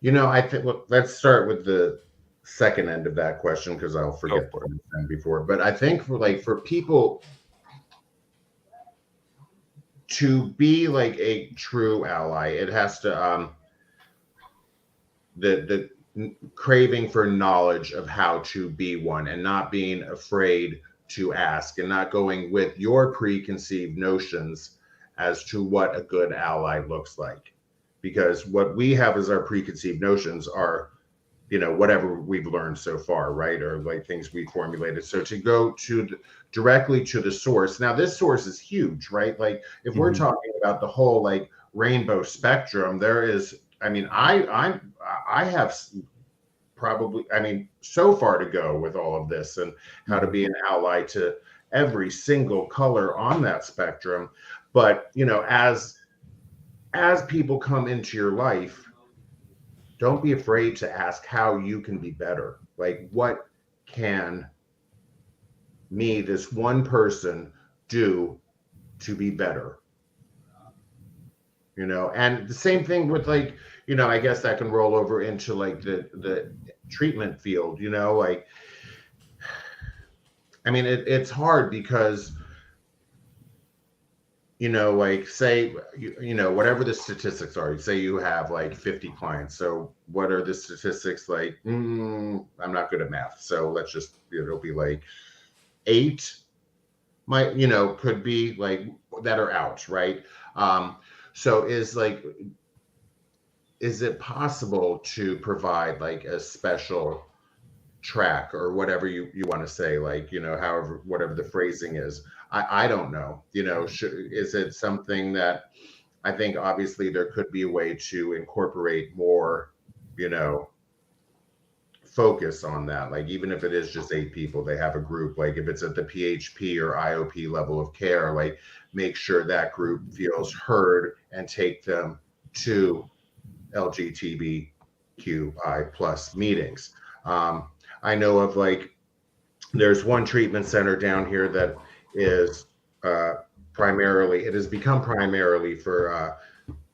You know, I think, well, let's start with the second end of that question because I'll Go forget the for it. first end before. But I think for people to be like a true ally, it has to the craving for knowledge of how to be one and not being afraid to ask and not going with your preconceived notions as to what a good ally looks like, because what we have as our preconceived notions are, you know, whatever we've learned so far, right? Or like things we formulated. So to go to directly to the source. Now this source is huge, right? Like if we're Mhm. talking about the whole like rainbow spectrum, there is, I mean, I have probably, I mean, so far to go with all of this and how to be an ally to every single color on that spectrum. But, you know, as people come into your life, don't be afraid to ask how you can be better. Like, what can me, this one person, do to be better? You know, and the same thing with like, you know, I guess that can roll over into like the treatment field, you know, like, I mean, it's hard because, you know, like say, you know, whatever the statistics are, say you have like 50 clients. So what are the statistics like? I'm not good at math. So let's just, it'll be like 8 might, you know, could be like that are out, right? So is it possible to provide like a special track or whatever you want to say, like, you know, however, whatever the phrasing is? I don't know, you know, is it something that, I think obviously there could be a way to incorporate more, you know, focus on that. Like even if it is just 8 people, they have a group, like if it's at the PHP or IOP level of care, like make sure that group feels heard and take them to LGBTQI plus meetings. I know of like, there's one treatment center down here that is primarily, it has become primarily for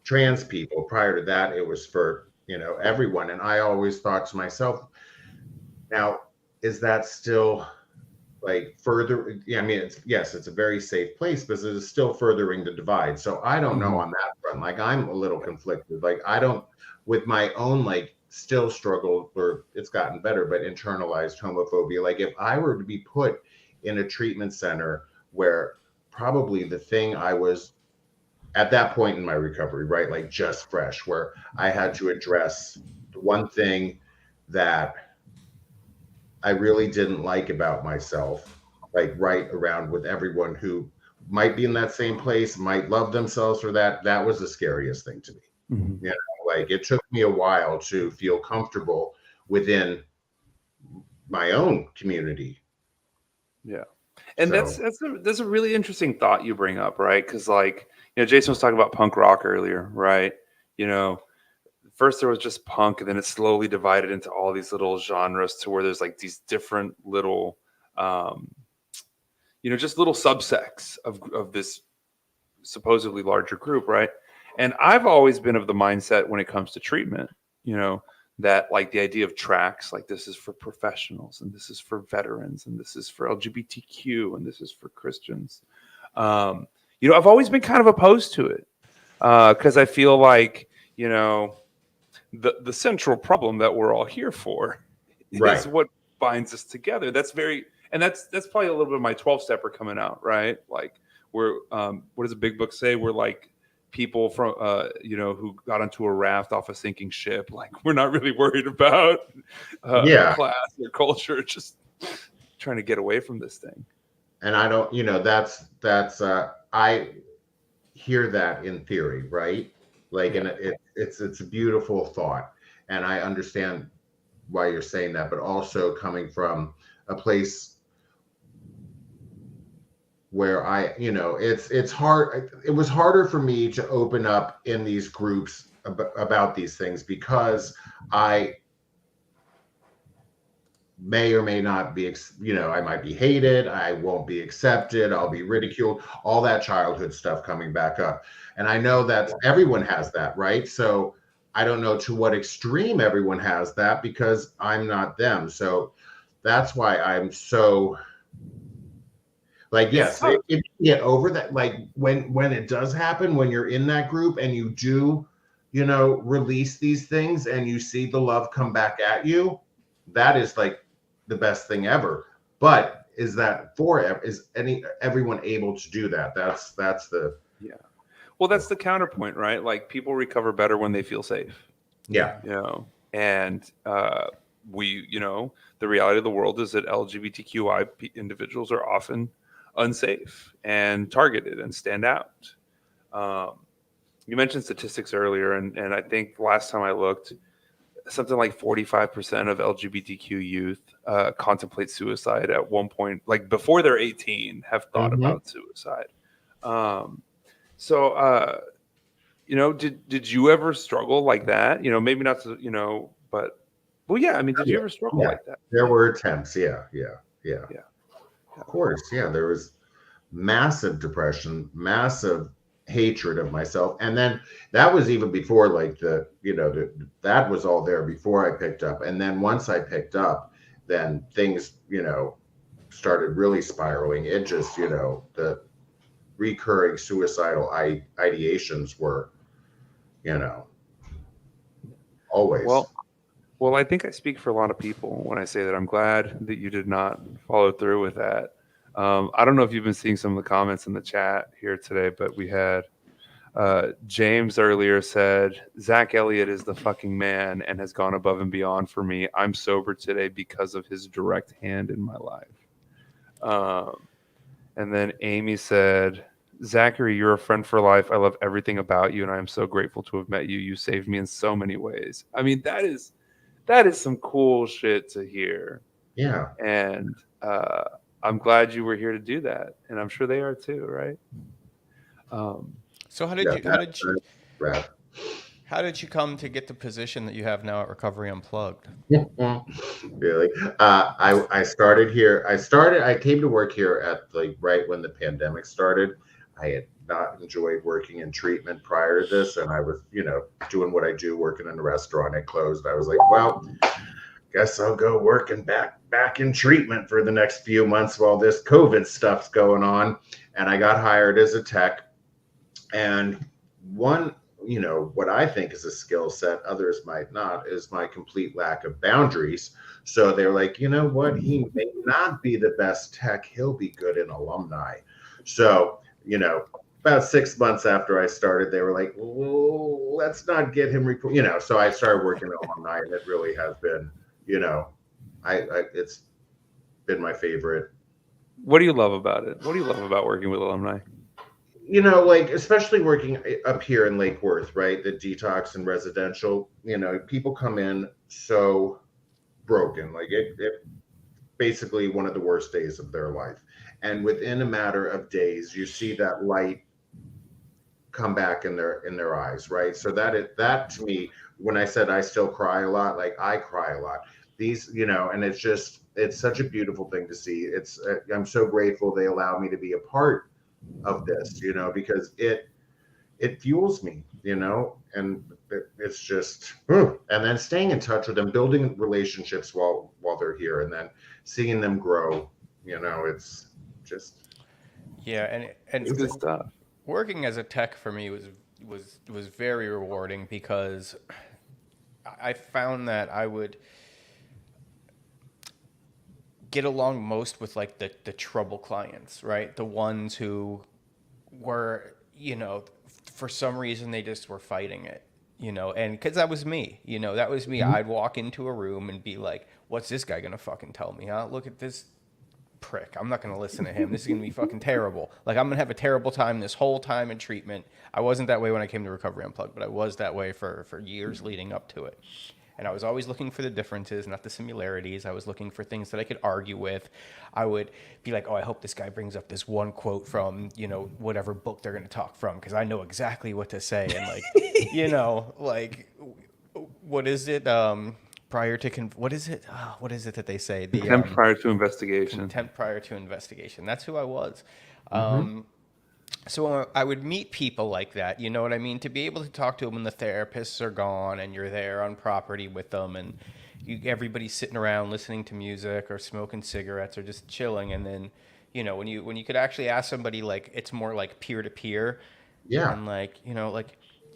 trans people. Prior to that, it was for, you know, everyone. And I always thought to myself, now, is that still like further? Yeah, I mean, it's, yes, it's a very safe place, but it is still furthering the divide. So I don't know Mhm. on that front. Like I'm a little conflicted. Like I don't, with my own like still struggle, or it's gotten better, but internalized homophobia. Like if I were to be put in a treatment center where probably the thing I was at that point in my recovery, right, like just fresh, where I had to address the one thing that I really didn't like about myself, like right around with everyone who might be in that same place, might love themselves for that. That was the scariest thing to me. Mhm. You know, like it took me a while to feel comfortable within my own community. Yeah. And So, that's a really interesting thought you bring up, right? Because like, Jason was talking about punk rock earlier, right? You know, first there was just punk, and then it slowly divided into all these little genres to where there's like these different little, um, just little subsects of this supposedly larger group, right? And I've always been of the mindset when it comes to treatment, that like the idea of tracks, like this is for professionals, and this is for veterans, and this is for LGBTQ, and this is for Christians. I've always been kind of opposed to it because I feel like, the central problem that we're all here for is right. what binds us together. That's probably a little bit of my 12-stepper coming out, right? Like we're what does a big book say? We're like people from who got onto a raft off a sinking ship. Like, we're not really worried about Yeah. class or culture, just trying to get away from this thing. And I don't, I hear that in theory, right? Like, and it's a beautiful thought, and I understand why you're saying that, but also coming from a place where it's hard. It was harder for me to open up in these groups about these things because I may or may not be, I might be hated, I won't be accepted, I'll be ridiculed, all that childhood stuff coming back up. And I know that everyone has that, right? So I don't know to what extreme everyone has that because I'm not them. So that's why I'm so like, yes, if you get over that, like when it does happen, when you're in that group and you do, release these things and you see the love come back at you, that is like the best thing ever. But is that everyone able to do that? That's the well, that's the counterpoint, right? Like, people recover better when they feel safe. Yeah. And the reality of the world is that LGBTQI individuals are often unsafe and targeted and stand out. You mentioned statistics earlier, and I think last time I looked, something like 45% of LGBTQ youth contemplate suicide at one point, like before they're 18, have thought about suicide. Did you ever struggle like that? Maybe not, but well, yeah. I mean, did you ever struggle like that? There were attempts. Yeah. Of course. Yeah. There was massive depression, massive hatred of myself. And then that was even before, like, that was all there before I picked up. And then once I picked up, then things, started really spiraling. It just, the recurring suicidal ideations were, always. Well, I think I speak for a lot of people when I say that I'm glad that you did not follow through with that. I don't know if you've been seeing some of the comments in the chat here today, but we had James earlier said, Zach Elliott is the fucking man and has gone above and beyond for me. I'm sober today because of his direct hand in my life. And then Amy said, Zachary, you're a friend for life. I love everything about you, and I am so grateful to have met you. You saved me in so many ways. I mean, that is some cool shit to hear. Yeah. And I'm glad you were here to do that, and I'm sure they are too, right? So how did you come to get the position that you have now at Recovery Unplugged? Really? I came to work here at right when the pandemic started. I had not enjoyed working in treatment prior to this, and I was, doing what I do, working in a restaurant. It closed. I was like, well, guess I'll go working back in treatment for the next few months while this COVID stuff's going on. And I got hired as a tech. And one, what I think is a skill set, others might not, is my complete lack of boundaries. So they're like, you know what? He may not be the best tech. He'll be good in Alumni. So, about 6 months after I started, they were like, well, let's not get him, so I started working at Alumni, and it really has been, it's been my favorite. What do you love about it? What do you love about working with Alumni? Especially working up here in Lake Worth, right? The detox and residential, people come in so broken, like it basically one of the worst days of their life. And within a matter of days, you see that light come back in their eyes, right? So that to me, when I said I still cry a lot, like I cry a lot. These, and it's such a beautiful thing to see. I'm so grateful they allow me to be a part of this, because it fuels me, and it's just, and then staying in touch with them, building relationships while they're here, and then seeing them grow, it's just, yeah, and it's good stuff. Working as a tech for me was very rewarding because I found that I would get along most with like the trouble clients, right? The ones who were, for some reason they just were fighting it, and because that was me, that was me. Mm-hmm. I'd walk into a room and be like, what's this guy gonna fucking tell me, huh? Look at this prick. I'm not gonna listen to him. This is gonna be fucking terrible. Like, I'm gonna have a terrible time this whole time in treatment. I wasn't that way when I came to Recovery Unplugged, but I was that way for years leading up to it. And I was always looking for the differences, not the similarities. I was looking for things that I could argue with. I would be like, oh, I hope this guy brings up this one quote from, whatever book they're going to talk from, because I know exactly what to say. And what is it? What is it? What is it that they say? The Contempt prior to investigation. Contempt prior to investigation. That's who I was. Mm-hmm. So I would meet people like that, you know what I mean? To be able to talk to them when the therapists are gone and you're there on property with them, and everybody's sitting around listening to music or smoking cigarettes or just chilling. And then, when you could actually ask somebody, like, it's more like peer to peer. Yeah. And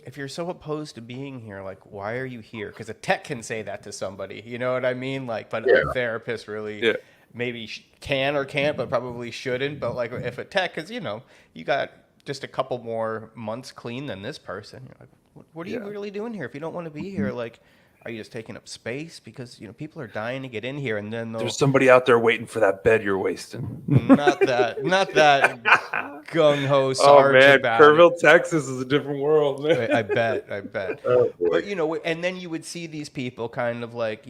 if you're so opposed to being here, like, why are you here? Because a tech can say that to somebody, you know what I mean? But a therapist really maybe can or can't, but probably shouldn't. But like, if a tech, because you got just a couple more months clean than this person, you're like, what are you really doing here? If you don't want to be here, like, are you just taking up space? Because people are dying to get in here, and then there's somebody out there waiting for that bed you're wasting. Not that gung ho. Oh man, Kerrville, Texas is a different world, man. I bet. Oh, but and then you would see these people kind of like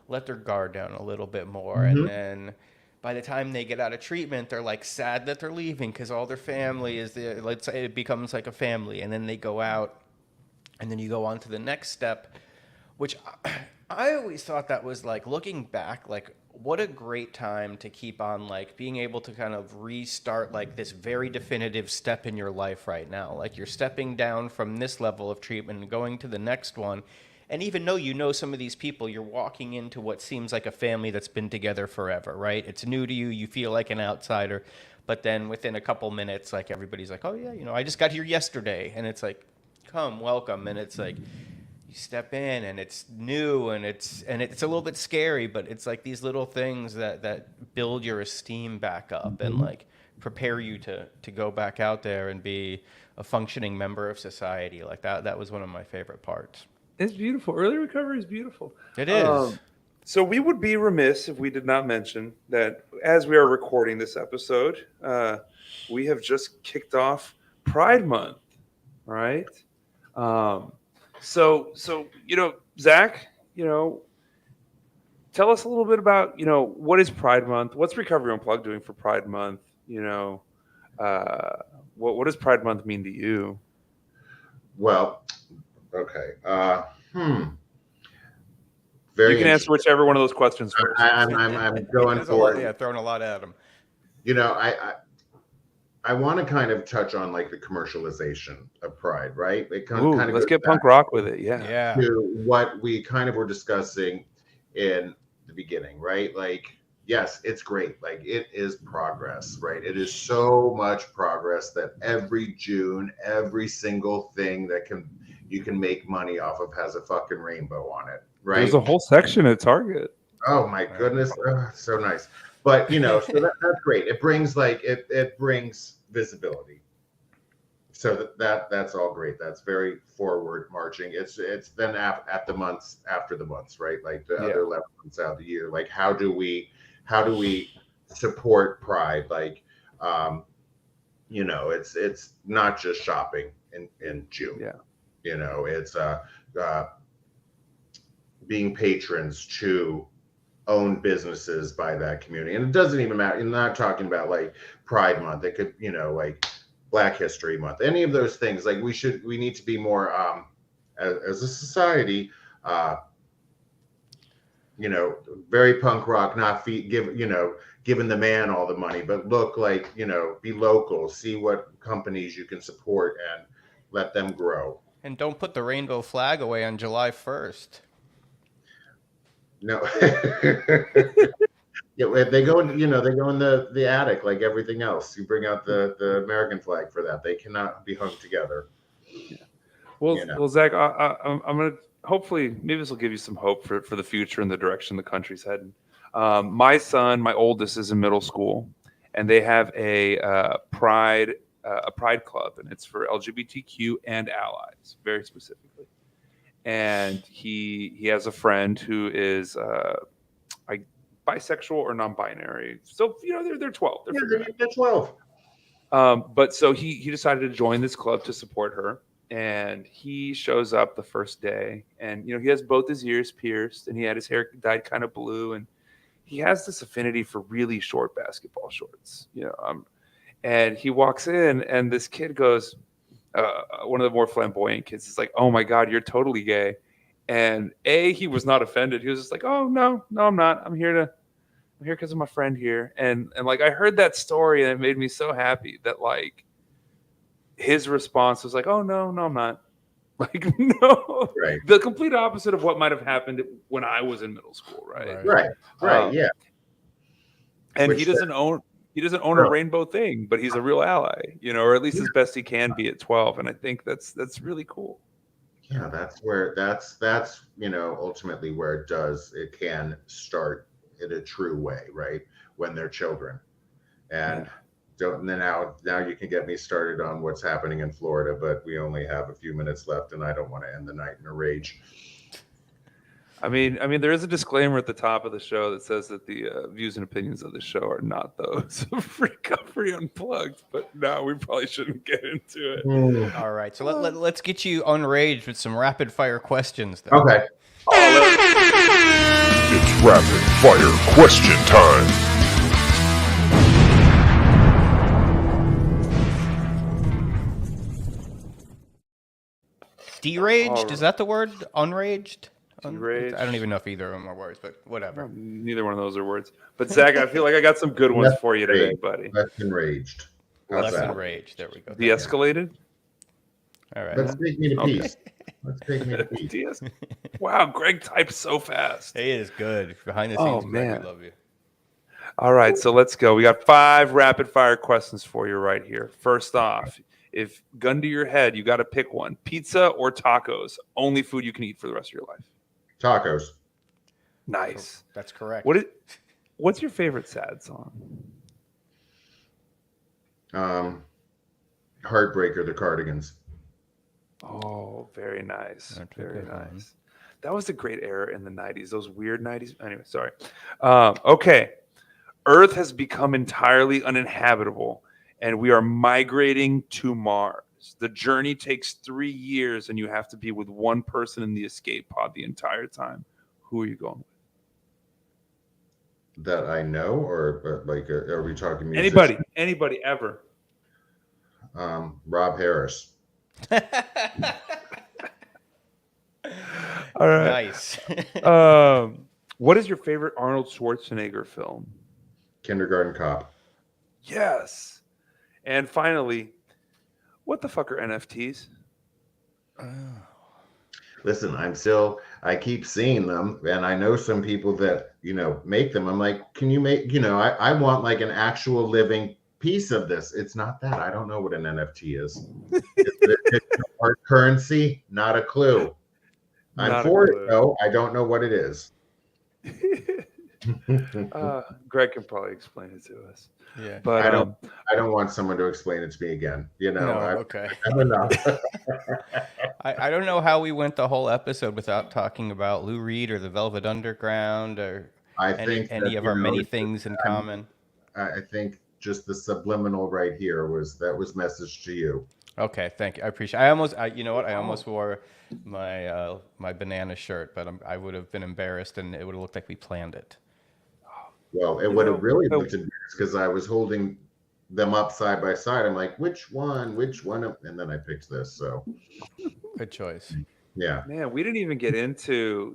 let their guard down a little bit more, and then by the time they get out of treatment, they're like sad that they're leaving because all their family is there. Let's say it becomes like a family, and then they go out, and then you go on to the next step. Which I always thought that was, like, looking back, like, what a great time to keep on, like, being able to kind of restart, like, this very definitive step in your life right now. Like, you're stepping down from this level of treatment and going to the next one. And even though some of these people, you're walking into what seems like a family that's been together forever, right? It's new to you. You feel like an outsider. But then within a couple minutes, like, everybody's like, oh, yeah, I just got here yesterday. And it's like, come, welcome. And it's like, you step in and it's new and it's a little bit scary, but it's like these little things that build your esteem back up and like prepare you to go back out there and be a functioning member of society. Like that was one of my favorite parts. It's beautiful. Early recovery is beautiful. It is. So we would be remiss if we did not mention that as we are recording this episode, we have just kicked off Pride Month, right? So Zach, tell us a little bit about, what is Pride Month? What's Recovery Unplugged doing for Pride Month? What does Pride Month mean to you? Well, okay. You can answer whichever one of those questions first. I'm going for it. Throwing a lot at him. I want to kind of touch on like the commercialization of Pride, right? It kind of let's get punk rock with it, yeah. To what we kind of were discussing in the beginning, right? Like, yes, it's great. Like, it is progress, right? It is so much progress that every June, every single thing that you can make money off of has a fucking rainbow on it, right? There's a whole section at Target. Oh my goodness, so nice. But so that's great. It brings it brings visibility. So that's all great. That's very forward marching. It's then at the months after the months, right? Like the other 11 months out of the year. Like how do we support Pride? Like it's not just shopping in June. Yeah. It's being patrons to own businesses by that community. And it doesn't even matter. I'm not talking about like Pride Month. It could, like Black History Month, any of those things. Like we need to be more as a society, very punk rock, not giving the man all the money, but look like, be local, see what companies you can support and let them grow. And don't put the rainbow flag away on July 1st. No. They go in, they go in the attic like everything else. You bring out the American flag for that. They cannot be hung together. Yeah. Well, Zach, I'm gonna hopefully maybe this will give you some hope for the future and the direction the country's heading. My son, my oldest, is in middle school, and they have a Pride a Pride club, and it's for LGBTQ and allies, very specifically. And he has a friend who is bisexual or non-binary. So they're 12. They're 12. But so he decided to join this club to support her, and he shows up the first day, and he has both his ears pierced, and he had his hair dyed kind of blue, and he has this affinity for really short basketball shorts. And he walks in, and this kid goes, one of the more flamboyant kids is like, "Oh my God, you're totally gay." And he was not offended. He was just like, "Oh no, I'm not. I'm here because of my friend here." And like, I heard that story, and it made me so happy that like his response was like, "Oh no, I'm not." Like, no, Right. The complete opposite of what might have happened when I was in middle school, right? Right. Yeah. And Which he doesn't own a rainbow thing, but he's a real ally, or at least as best he can be at 12. And I think that's really cool. Yeah, that's ultimately where it can start in a true way, right? When they're children. And now you can get me started on what's happening in Florida, but we only have a few minutes left, and I don't want to end the night in a rage. I mean, there is a disclaimer at the top of the show that says that the views and opinions of the show are not those of Recovery Unplugged. But no, we probably shouldn't get into it. All right, so let's get you unraged with some rapid fire questions, then. Okay. It's rapid fire question time. Deraged? Is that the word? Unraged? Deraged. I don't even know if either of them are words, but whatever. Neither one of those are words. But Zach, I feel like I got some good ones for you today, buddy. Less enraged. Less enraged. There we go. De-escalated? All right. Let's take me to peace. Let's take me to peace. Wow, Greg types so fast. He is good. Behind the scenes, Greg, man. we love you. All right, so let's go. We got 5 rapid fire questions for you right here. First off, if gun to your head, you got to pick one. Pizza or tacos? Only food you can eat for the rest of your life. Tacos. Nice. That's correct. What's your favorite sad song? Heartbreaker, the Cardigans. Oh, very nice. That's Very a good one. nice. That was a great era in the 90s. Those weird 90s. Anyway, sorry. Okay. Earth has become entirely uninhabitable, and we are migrating to Mars. The journey takes 3 years, and you have to be with one person in the escape pod the entire time. Who are you going with? That I know, or like, are we talking musician? Anybody ever? Rob Harris. All right. Nice. What is your favorite Arnold Schwarzenegger film? Kindergarten Cop. Yes. And finally, what the fuck are NFTs? Listen, I keep seeing them, and I know some people that, make them. I'm like, can you make, I want like an actual living piece of this. It's not that. I don't know what an NFT is. It's art currency, not a clue. I'm for it, though. I don't know what it is. Greg can probably explain it to us. Yeah, but I don't want someone to explain it to me again. Okay. I don't know. I don't know how we went the whole episode without talking about Lou Reed or the Velvet Underground or any of our many things in common. I think just the subliminal right here was message to you. Okay, thank you. I appreciate. I almost wore my banana shirt, but I would have been embarrassed, and it would have looked like we planned it. Well, it would have really looked embarrassed because I was holding them up side by side. I'm like, which one? And then I picked this. So Good choice. Yeah. Man, we didn't even get into,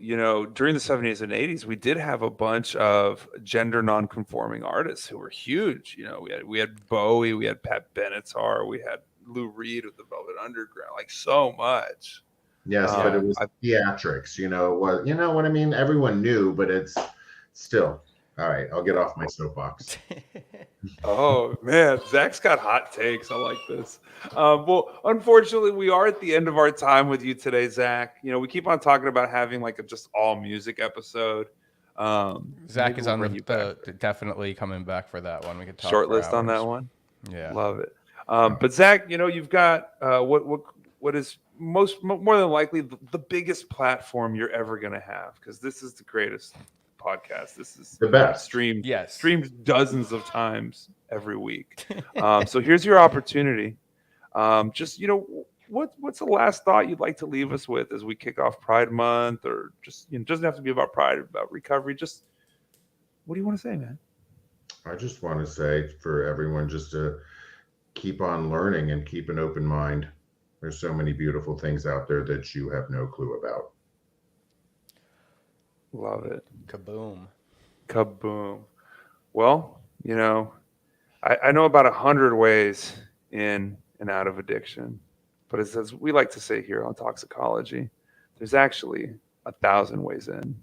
during the 70s and 80s, we did have a bunch of gender non-conforming artists who were huge. We had Bowie, we had Pat Benatar, we had Lou Reed with the Velvet Underground, like so much. Yes, but it was theatrics, you know what I mean? Everyone knew, but it's still. All right, I'll get off my soapbox. Oh, man, Zach's got hot takes. I like this. Well, unfortunately, we are at the end of our time with you today, Zach. We keep on talking about having like a just all music episode. Zach is on definitely coming back for that one. We could talk short list on that one. Yeah, love it. But Zach, you've got what is more than likely the biggest platform you're ever going to have, because this is the greatest podcast. This is The best. streamed Yes. dozens of times every week. So here's your opportunity. Just what's the last thought you'd like to leave us with as we kick off Pride Month, or just it doesn't have to be about Pride, about recovery. Just what do you want to say, man? I just want to say for everyone just to keep on learning and keep an open mind. There's so many beautiful things out there that you have no clue about. Love it. Kaboom. Well, I know about 100 ways in and out of addiction, but as we like to say here on Talksicology, there's actually 1,000 ways in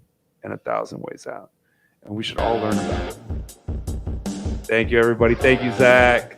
and 1,000 ways out, and we should all learn about it. Thank you, everybody. Thank you, Zach.